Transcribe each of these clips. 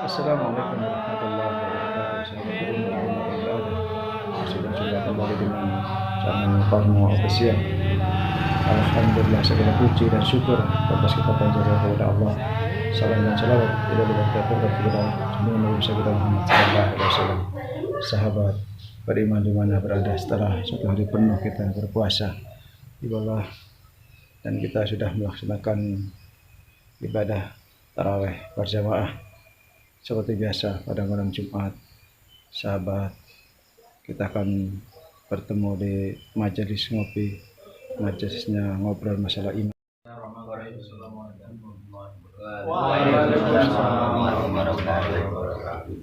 Assalamualaikum warahmatullahi wabarakatuh. Sahabat ilmu yang berada, sudah kembali dengan channel Parmo Official. Alhamdulillah, segala puji dan syukur atas kita panjatkan kepada Allah. Salam dan salawat tidak lupa terhadap kepada Nabi kita Muhammad Sallallahu Alaihi Wasallam. Sahabat beriman di mana berada, setelah satu hari penuh kita berpuasa ibadah dan kita sudah melaksanakan ibadah tarawih berjamaah. Seperti biasa pada malam Jumat, sahabat, kita akan bertemu di majelis ngopi, majelisnya ngobrol masalah iman. Waalaikumsalam warahmatullahi wabarakatuh.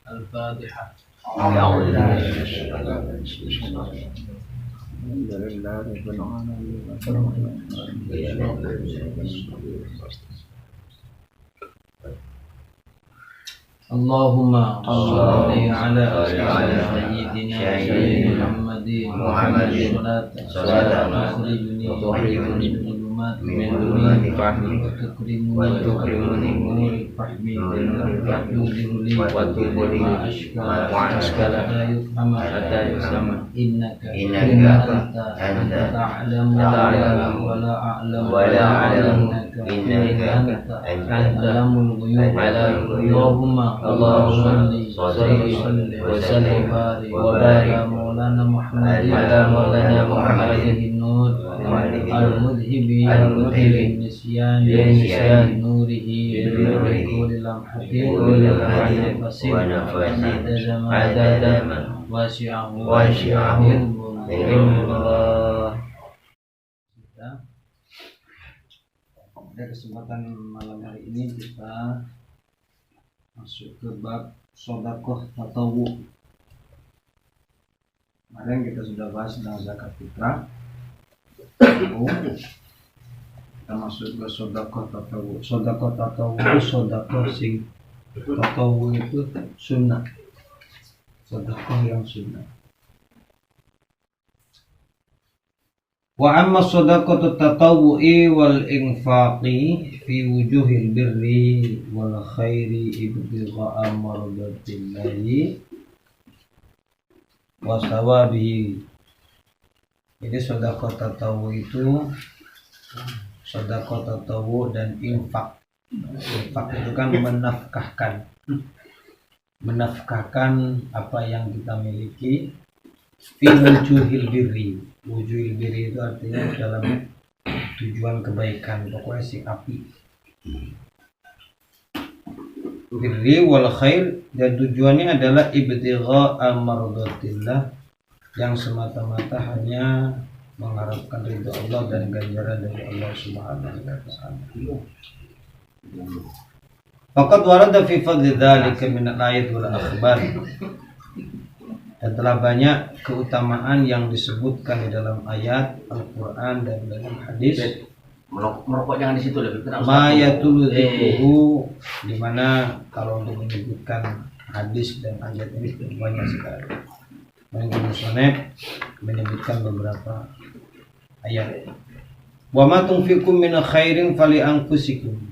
Al-Fatihah. Allahumma sholli ala sayyidina Muhammadin salatan tukhrijuni min dhulumati fahmi wa tukrimuni fahmi wa tubli wa ashkala hatta yusama innaka anta ta'lamu wa la a'lamu innaka a'lamul ghuyub. Allahumma salli wa sallim wa barik ala maulana Muhammadin nur al-mudhibi nisyan nurihi kulli lamhatin wa nafasin adada wasi'ahu ilmullah. Pada kesempatan malam hari ini kita masuk ke bab sedekah tatawu. Kemarin kita sudah bahas tentang zakat fitrah. Kita masuk ke sedekah tatawu. Sedekah tatawu itu sedekah sing tatawu itu sunnah. Sedekah yang sunnah. Wa amma sadaqatu tatawwu'i wal infaqi fi wujuhil birri wal khairi ibtigha'a mardatillahi wa sawabihi. Jadi sedekah tatawwu itu sedekah tatawwu dan infak. Infak itu kan menafkahkan apa yang kita miliki fi wujuhil birri. Wujuhil birri itu artinya dalam tujuan kebaikan, pokoknya si api. Birri wal khair, dan tujuannya adalah ibtigha'a mardatillah, yang semata-mata hanya mengharapkan ridha Allah dan ganjaran dari Allah Subhanahu wa ta'ala. Faqad warada fi fadli dzalika min al-ayat wal akhbar. Dan telah banyak keutamaan yang disebutkan di dalam ayat Al-Quran dan dalam hadis. Merokok jangan di situ lebih kenal. Mayatul dzikruhu, di mana kalau untuk menyebutkan hadis dan ayat ini banyak sekali. Mungkin musonef menyebutkan beberapa ayat. Wa ma tunfiqu min khairin fali anfusikum.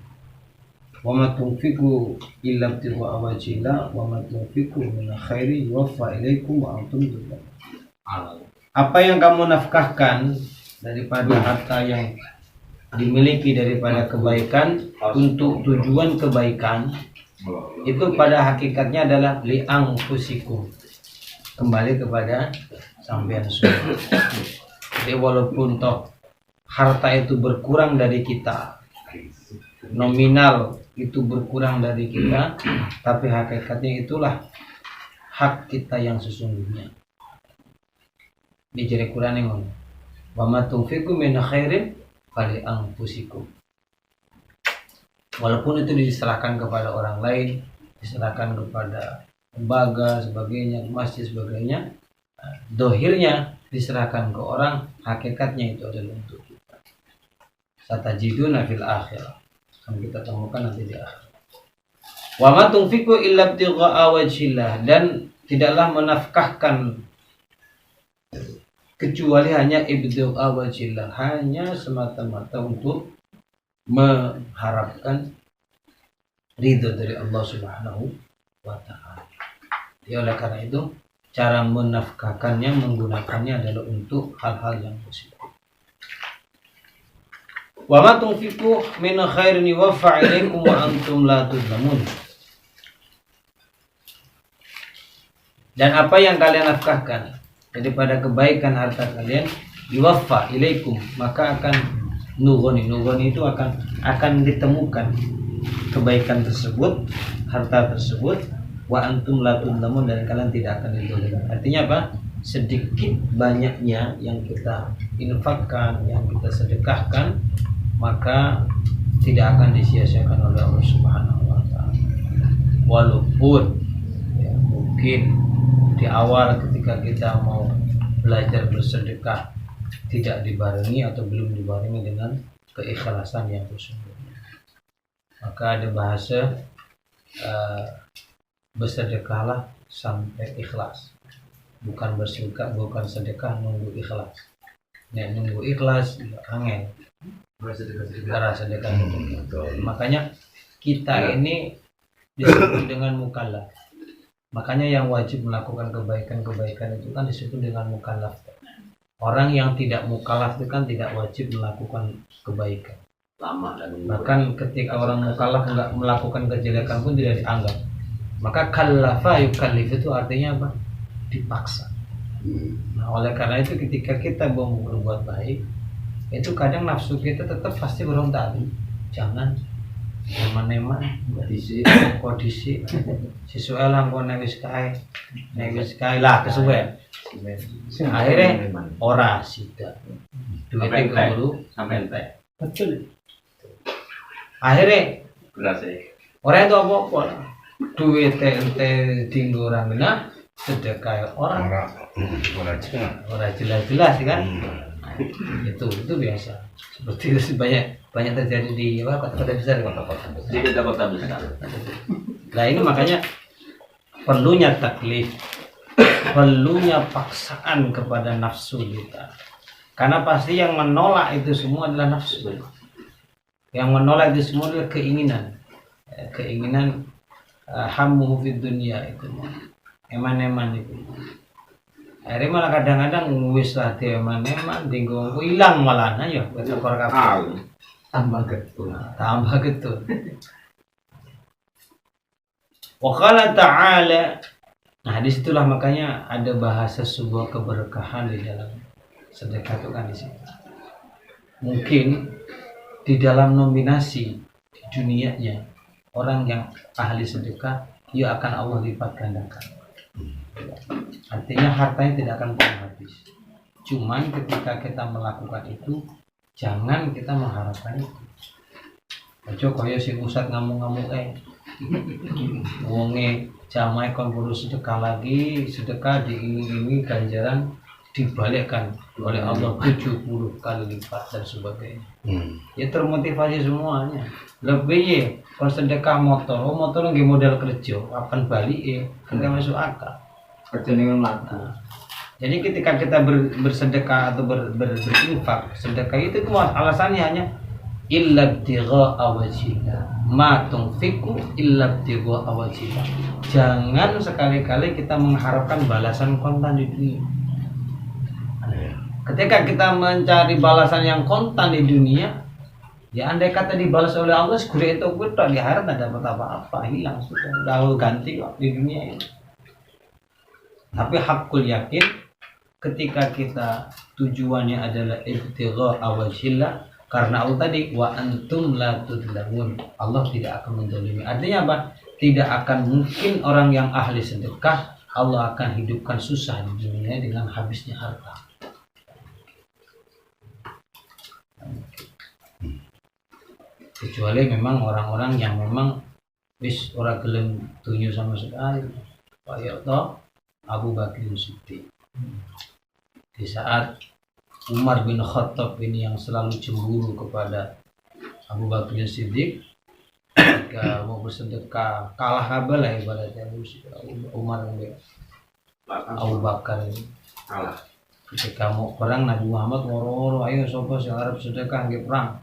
Wa ma tunfiqu illa ibtigha'a wajhillah wa ma tunfiqu min khairin yuwaffa ilaikum wa antum tudzamun. Apa yang kamu nafkahkan daripada harta yang dimiliki daripada kebaikan untuk tujuan kebaikan, itu pada hakikatnya adalah li anfusikum, kembali kepada sampean semua. Jadi walaupun toh harta itu berkurang dari kita, nominal itu berkurang dari kita, tapi hakikatnya itulah hak kita yang sesungguhnya. Di jari Quran yang ngomong, wa ma tunfiqu min khairin fali anfusikum. Walaupun itu diserahkan kepada orang lain, diserahkan kepada lembaga sebagainya, masjid sebagainya, dohirnya diserahkan ke orang, hakikatnya itu adalah untuk kita. Satajiduna fil akhirah, akan kita temukan nanti di akhir. Wa ma tunfiqu illa ibtigha'a wajhillah, dan tidaklah menafkahkan kecuali hanya ibtigha wajhillah, hanya semata-mata untuk mengharapkan ridho dari Allah Subhanahu wa taala. Ya, oleh karena itu cara menafkahkannya, menggunakannya adalah untuk hal-hal yang positif. Wa ma tunfiqu min khairin yuwaffa ilaikum wa antum la tuzlamun. Dan apa yang kalian nafkahkan daripada kebaikan harta kalian, yuwaffa ilaikum, maka akan nugoni itu akan ditemukan kebaikan tersebut, harta tersebut, wa antum la tuzlamun, dan kalian tidak akan didolimi. Artinya apa? Sedikit banyaknya yang kita infakkan, yang kita sedekahkan, maka tidak akan disia-siakan oleh Allah Subhanahu wa taala. Walaupun ya, mungkin di awal ketika kita mau belajar bersedekah tidak dibarengi atau belum dibarengi dengan keikhlasan yang sesungguhnya, maka ada bahasa bersedekahlah sampai ikhlas, bukan sedekah nunggu ikhlas. Nah, nunggu ikhlas angel sedekah. Makanya kita ini disebut dengan mukallaf. Makanya yang wajib melakukan kebaikan itu kan disebut dengan mukallaf. Orang yang tidak mukallaf itu kan tidak wajib melakukan kebaikan. Bahkan ketika orang mukallaf enggak melakukan kejelekan pun tidak dianggap. Maka kallafa yukallif itu artinya apa? Dipaksa. Nah, oleh karena itu ketika kita mau berbuat baik, itu kadang nafsu kita tetap pasti berontak. Jangan neman-neman kondisi sesuai lah kau newis kai lah kesuwen. Akhirnya ora sida duitnya keburu sampai ente. Betul. Akhirnya orang itu apa? Duitnya ente tinggal orang benar sedekah orang jelas kan. Itu biasa. Seperti itu banyak terjadi di kota-kota besar. Di kota-kota besar. Nah, ini makanya perlunya taklif, perlunya paksaan kepada nafsu kita. Karena pasti yang menolak itu semua adalah nafsu. Yang menolak itu semua adalah keinginan hammu fid dunya itu. Eman-eman itu. Akhirnya malah kadang-kadang wis lah eman-eman tinggal hilang malah ya bertekor kabeh. Tambah getun. Wa qala ta'ala. Nah, disitulah makanya ada bahasa sebuah keberkahan di dalam sedekah itu kan di situ. Mungkin di dalam nominasi di dunianya orang yang ahli sedekah, ia akan Allah lipat gandakan. Artinya hartanya tidak akan pernah habis. Cuman ketika kita melakukan itu, jangan kita mengharapkan itu. Ojo kaya si Ustad ngamuk-ngamuk wonge jamaah kon kudu sedekah lagi, sedekah di ini ganjaran dibalikkan oleh Allah 70 kali lipat dan sebagainya. Ya termotivasi semuanya. Lebih ya, kon sedekah motor nggih modal kerja, kapan balik enggak masuk akal. Kerja dengan laku. Jadi ketika kita bersedekah atau berinfak, sedekah itu cuma alasannya hanya illa ibtigha'a wajhillah. Ma tunfiqu illa ibtigha'a wajhillah. Jangan sekali-kali kita mengharapkan balasan kontan di dunia. Ketika kita mencari balasan yang kontan di dunia, ya andai kata dibalas oleh Allah, segera itu di akhirat tidak dapat apa-apa, hilang sudah, lalu ganti di dunia ini. Tapi hakul yakin ketika kita tujuannya adalah ibtigha'a wajhillah, karena Allah tadi wa antum la tudlamun, Allah tidak akan menzalimi. Artinya apa? Tidak akan mungkin orang yang ahli sedekah Allah akan hidupkan susah di dunia dengan habisnya harta. Kecuali memang orang-orang yang memang wis ora gelem dunyo sama sekali. Kayak toh Abu Bakar Siddiq. Di saat Umar bin Khattab ini yang selalu cemburu kepada Abu Bakar Siddiq, ketika mau bersedekah kalah kabel lah ibaratnya Umar dan Abu Bakar ini Ketika mau perang Nabi Muhammad ngoro-ngoro, ayo sapa sing arep sedekah nggih perang.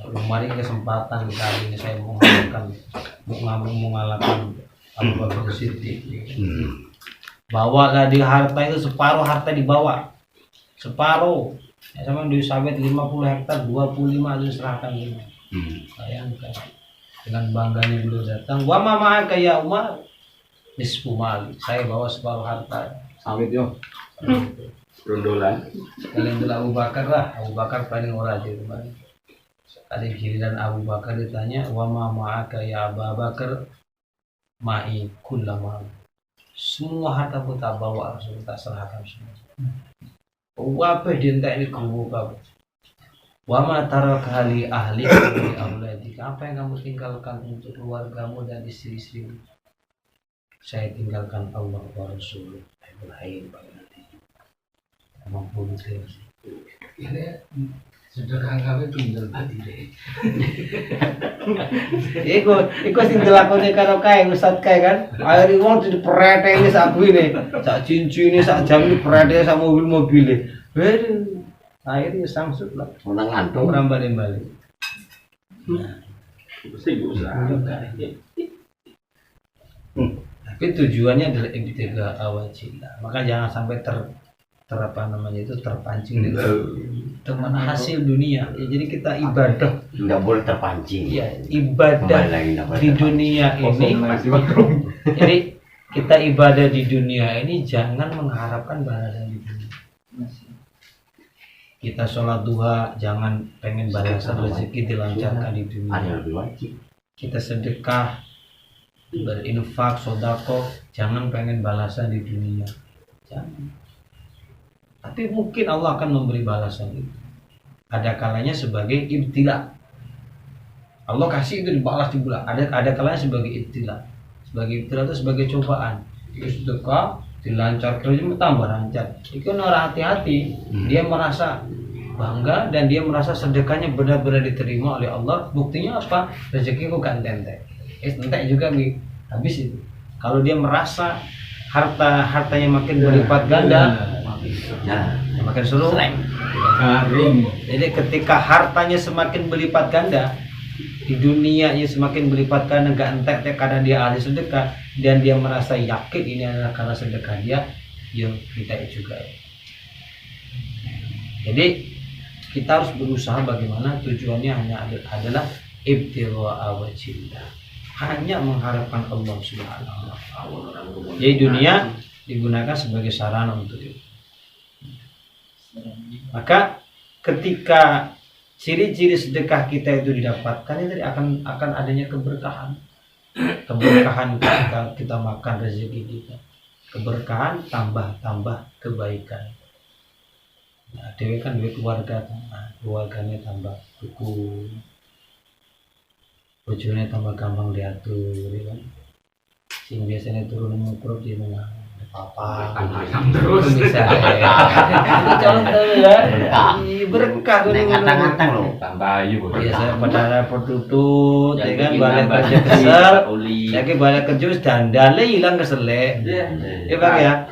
Mari kesempatan kali ini saya mengalahkan Abu Bakar Siddiq. Bawalah di harta itu separuh harta dibawa. Separuh. Ya, sama di sawit 50 hektar 25 diserahkan ini. Bayangkan. Dengan bangganya beliau datang, "Wa ma ma'aka ya Umar?" Nisfu mali. Saya bawa separuh harta. Sawit yo. Rondolan. Kalian adalah Abu Bakar lah. Abu Bakar paling ora itu kemarin. Sekali giliran Abu Bakar ditanya, "Wa ma ma'aka ya Abu Bakar?" "Ma'i kullama." Semua harta pun tak bawa, Rasul tak serahkan semua. Apa dinta ini kubu kamu? Wa ma taraka li ahli wa auladi. Apa yang kamu tinggalkan untuk keluargamu dan istri-istrimu? Saya tinggalkan Allah wa Rasul. Ibrahim nanti. Mampu saya. Ini sedekah kami tinggal mati deh. Iku sing dilakoni karo kae Ustaz kae kan. Akhire wong dipereteni sak kuwi sak cincine sak jam dipereteni sak mobil-mobile. Waduh. Akhirnya samsut lah. Menang ngantuk. Orang balik-balik. Mesti usaha. Tapi tujuannya adalah ibtiga awajillah. Maka jangan sampai terpancing dengan hasil dunia. Ya, jadi kita ibadah. Tidak boleh terpancing. Ya, ibadah di dunia ini. Jadi kita ibadah di dunia ini jangan mengharapkan balasan di dunia. Kita sholat duha jangan pengen balasan rezeki dilancarkan di dunia. Kita sedekah, berinfak, sodako, jangan pengen balasan di dunia. Jangan. Tapi mungkin Allah akan memberi balasan itu. Ada kalanya sebagai ibtila. Allah kasih itu dibalas di bulan. Ada kalanya sebagai ibtila. Sebagai ibtila itu sebagai cobaan. Itu sedekah dilancar kerja tambah lancar. Itu orang hati-hati. Dia merasa bangga dan dia merasa sedekahnya benar-benar diterima oleh Allah. Buktinya apa? Rezekiku kan entek. Entek juga nih. Habis itu. Kalau dia merasa hartanya makin berlipat ganda, makin seru. Jadi ketika hartanya semakin berlipat ganda, di dunianya semakin berlipat ganda, enggak entek karena dia ahli sedekah dan dia merasa yakin ini adalah karena sedekah dia, yang kita juga. Jadi kita harus berusaha bagaimana tujuannya hanya adalah ibtigha wajhillah, hanya mengharapkan Allah Subhanahu wa taala. Jadi dunia digunakan sebagai sarana untuk itu. Maka ketika ciri-ciri sedekah kita itu didapatkan, itu akan adanya keberkahan. Keberkahan ketika kita makan rezeki kita. Keberkahan tambah kebaikan. Nah, dewe kan duwe keluarga, keluarganya tambah rukun, bojone tambah gampang diatur, ya kan? Sing biasanya turun ngukur di rumah apa terus bisa contoh ya berkah ngantang-ngantang loh tambah ayu biasa pada pertutut ya kan balik kerja kesel lagi balik kerja dandale hilang keselek ya Bang ya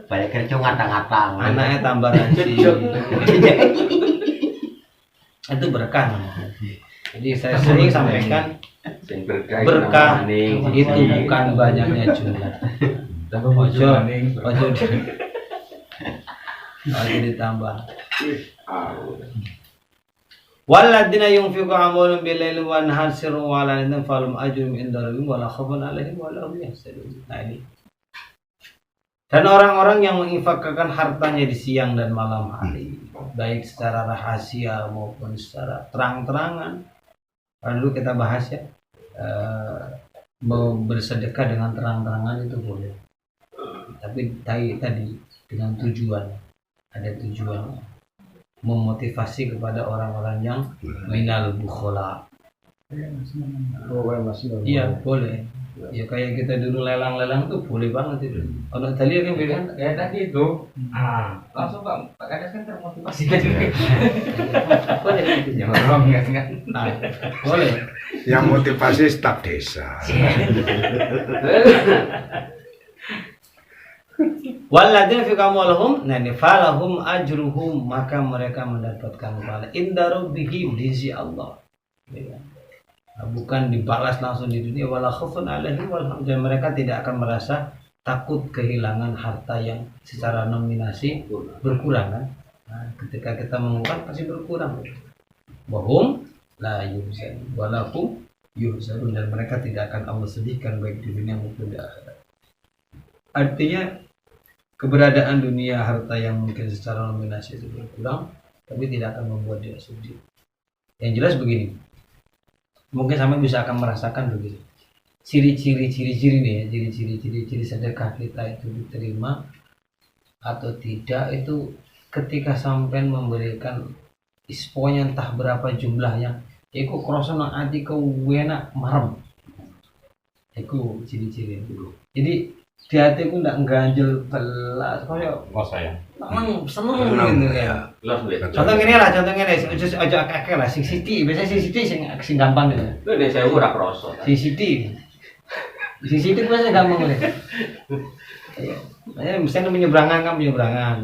balik kerja ngantang-ngantang anaknya tambah rajin itu berkah namanya. Jadi saya sering sampaikan berkah itu bukan banyaknya jumlah. Ojo ditambah. Walladzina yunfiqu amwalahum bil-laili wan-nahari sirran wa 'alaniyatan falahum ajrun 'inda rabbihim wa la khaufun 'alaihim wa la hum yahzanun. Nah ini. Dan orang-orang yang menginfakkan hartanya di siang dan malam hari, baik secara rahasia maupun secara terang-terangan. Lalu kita bahas ya, bersedekah dengan terang-terangan itu boleh. Tapi tadi dengan tujuan, ada tujuannya, memotivasi kepada orang-orang yang minal bukhola. Iya boleh. Ya kayak kita dulu lelang-lelang tuh boleh banget itu. Kalau tadi kan bilang kayak tadi itu langsung Pak Kades kan termotivasi tadi. boleh Nyorong enggak? Boleh. Yang motivasi staf desa. Walladzina fi amwalihim falahum ajruhum, maka mereka mendapatkan pahala inda rabbihim di sisi Allah. Ya. Bukan dibalas langsung di dunia, wala khaufun alaihim dan mereka tidak akan merasa takut kehilangan harta yang secara nominasi berkurang kan. Nah, ketika kita mengeluarkan pasti berkurang. Wahum la yuhzanun walahum yuhzanun, dan mereka tidak akan Allah sedihkan baik di dunia maupun di akhirat. Artinya keberadaan dunia harta yang mungkin secara nominasi itu berkurang, tapi tidak akan membuat dia sedih. Yang jelas begini, mungkin sama bisa akan merasakan begini. Ciri-ciri nih ya, ciri sedekah kita itu diterima atau tidak itu ketika sampai memberikan isponya entah berapa jumlahnya, itu kroso nang ati kewena marem. Itu ciri-ciri dulu. Jadi di hatiku ndak ganjel belas koyo saya. seneng gitu ya. Contoh ngene lah, aja akeh lah sing siti, biasanya sing siti sing gampang gitu. Lho nek saya ora kroso. Sing siti biasanya gampang gitu. Iya. Misalnya menyeberangan,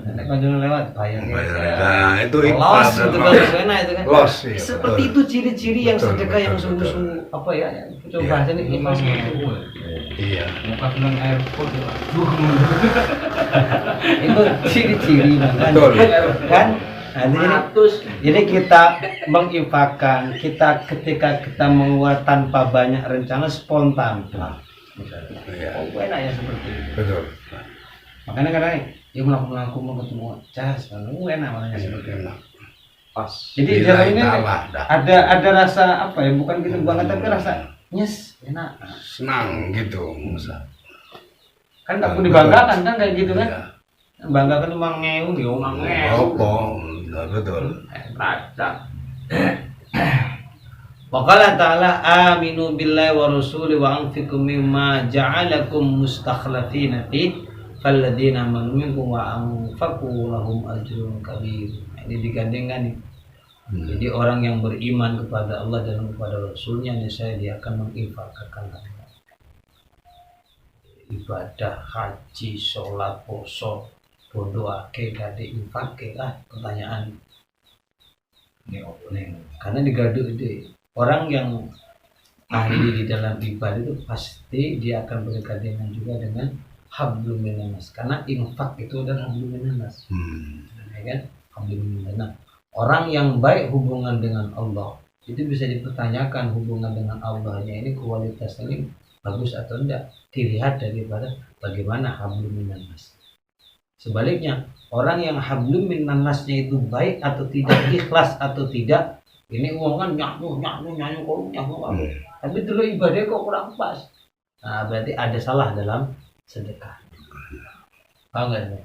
nek kanjeng lewat bayar. Nah, itu Los, ikhlas. itu kan enak itu kan. Los, iya, Seperti betul. itu ciri-ciri yang Betul, sedekah yang betul, sungguh-sungguh apa ya? Coba Iya. bahasanya ikhlas gitu. Iya. Muka bilang airport ya. Itu ciri-ciri kan. Betul. Kan? Nah, jadi kita menginfakkan, ketika kita mengeluarkan tanpa banyak rencana spontan. Nah, Iya. enak ya seperti itu. Betul. Makanya kadang ya melaku mau ketemu cas, enak makanya seperti itu. Pas. Jadi Bila dalam ini italah, dah. ada rasa apa ya, bukan gitu banget tapi rasa nyes enak. Senang gitu. Masa. Kan nggak perlu dibanggakan kan kayak gitu kan. Iya. Banggakan cuma ngeung ya omang ngeung. Opo. Betul. Rada. Waqala ta'ala aminu billahi wa rasuli wa anfiqu mimma ja'alakum mustakhlafina fi falladina amanu minkum wa anfaqu lahum ajrun kabir. Ini digandengkan nih. Jadi orang yang beriman kepada Allah dan kepada Rasulnya, niscaya dia akan menginfakkan harta. Ibadah, haji, sholat, poso, berdoa, gade infak lah pertanyaan. Ini opening. Karena digaduh ide. Orang yang ahli di dalam ibadah itu pasti dia akan bergandengan juga dengan hablum minanas, karena infak itu adalah hablum minanas, ya kan? Hablum minanas. Orang yang baik hubungan dengan Allah itu bisa dipertanyakan hubungan dengan Allahnya ini kualitasnya ini bagus atau enggak, dilihat daripada bagaimana hablum minanas. Sebaliknya, orang yang hablum minannasnya itu baik atau tidak, ikhlas atau tidak, ini uang kan nyanyi tapi dulu ibadah kok kurang pas. Nah, berarti ada salah dalam sedekah. Paham nggak nih?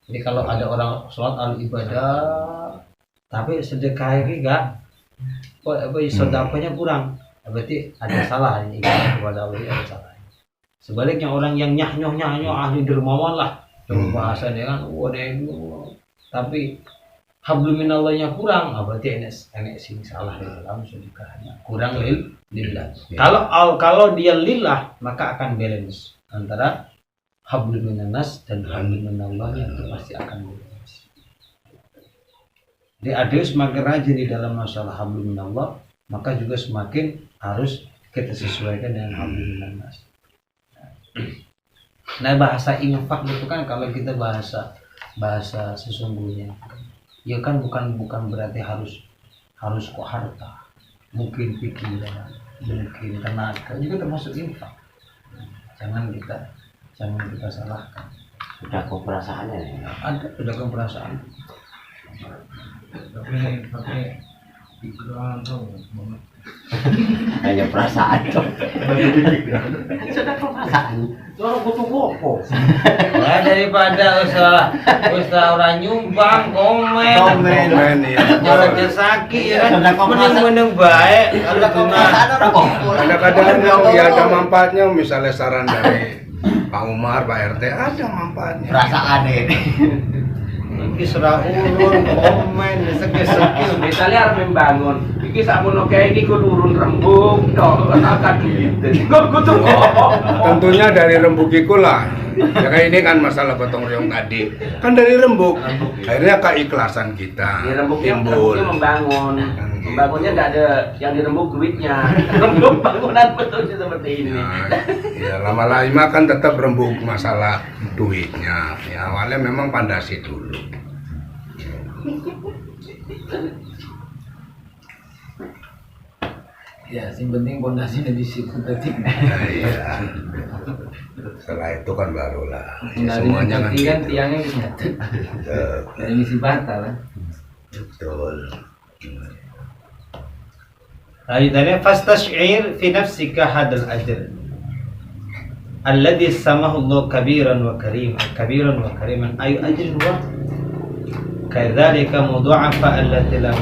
Jadi kalau ada orang sholat al ibadah tapi sedekah ini enggak, sedekahnya kurang, berarti ada salah ini ibadah kepada Allah, ada salah. Sebaliknya orang yang nyah ahli dermawan lah, bahasa dia kan, tapi hablum minallahnya kurang, berarti enek sing salah di dalam sedekahnya, kurang lillah. Kalau dia lillah, maka akan balance antara hablum minannas dan hablum minallahnya, itu pasti akan balance. Jadi ada semakin rajin di dalam masalah hablum minallah, maka juga semakin harus kita sesuaikan dengan hablum minannas. Nah, bahasa infak itu kan kalau kita bahasa sesungguhnya, ya kan bukan berarti harus kok harta, mungkin pikiran, mungkin tenaga juga termasuk infak. Jangan kita salahkan. Sudah kok perasaannya ya. Ada perasaan. Pakai pikiran tuh. Hanya perasaan dong. Sudah kok perasaan. Kalau butuh gopo. Ya daripada usaha orang nyumbang komen ya. jalannya sakit ya kan, Sudah kok meneng baik kalau Perasaan orang gopo. Kadang-kadang ya ada manfaatnya, misalnya saran dari Pak Umar, Pak RT, ada manfaatnya. Perasaan ini. iki serah ulun komen sekil-sekil Misalnya harus membangun iki sakmono kae iki kulurun rembug tok akan gitu. Kok kudu Tentunya dari rembuk iku lah. Ya kayak ini kan masalah gotong royong tadi. Kan dari rembuk. Akhirnya keikhlasan kita ya rembugnya timbul. membangun. Kan gitu. Membangunnya enggak ada yang dirembuk duitnya. Rembuk bangunan betul seperti ini. Ya lama-lama kan tetap rembuk masalah duitnya. Ya awalnya memang pandasi dulu. Ya, yang penting pondasinya di situ tadi. Iya. Setelah itu kan barulah. Ya, Nah, semuanya kan kan gitu. tiangnya nyatu. Betul. Dari misi bata lah. Betul. Lanjutannya fastash'ir fi nafsika hadal ajr alladhi samahu Allah kabiran wa kariman ayu ajrin wa kadzalika mudha'afa allati lam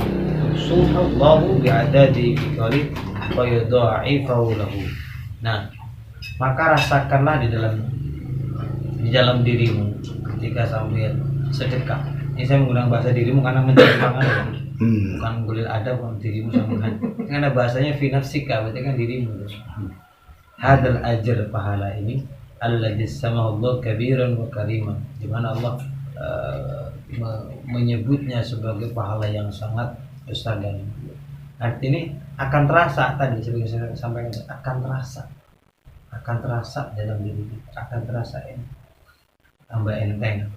yusuha Allah bi'adadi biqali wa yudha'ifahu lahu. Nah, maka rasakanlah di dalam dirimu ketika sambil sedekah. Ini saya menggunakan bahasa dirimu karena menceritakan bukan kulit ada bukan dirimu sama karena bahasanya fi nafsika berarti kan dirimu. Hadal ajr pahala ini alladzi samahu Allah kabiran wa kariman, di mana Allah menyebutnya sebagai pahala yang sangat besar dan artinya akan terasa tadi sebagai saya sampaikan akan terasa dalam diri kita, akan terasa ini tambah enteng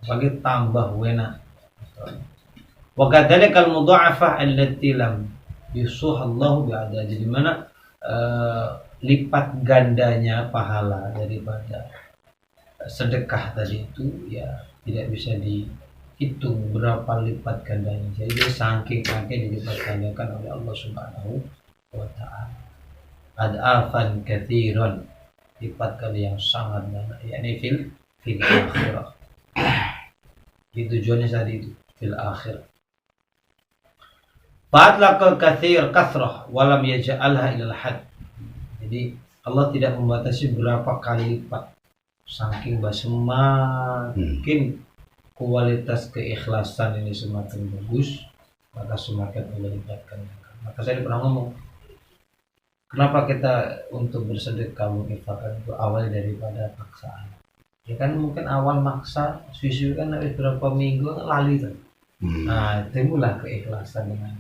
sebagai tambah wena. Wa kadzalika al-mudha'afah allati lam yusuhallahu bi'adad, di mana lipat gandanya pahala daripada sedekah tadi itu ya tidak bisa dihitung berapa lipat gandanya. Jadi dia saking dilipat gandakan oleh Allah Subhanahu wa taala. Ad'afan katsiran, lipat ganda yang sangat banyak, yakni fil akhirah. Itu tujuannya tadi itu fil akhirah. Fa'atlaqal katsir kasrah wa lam yaj'alha ilal had. Jadi Allah tidak membatasi berapa kali lipat. Saking semakin kualitas keikhlasan ini semakin bagus, maka semakin Allah lipatkan. Maka saya pernah ngomong, kenapa kita untuk bersedekah menginfakkan itu awal daripada paksaan. Ya kan mungkin awal maksa, susu kan habis berapa minggu lali tuh. Nah, timbullah keikhlasan dengan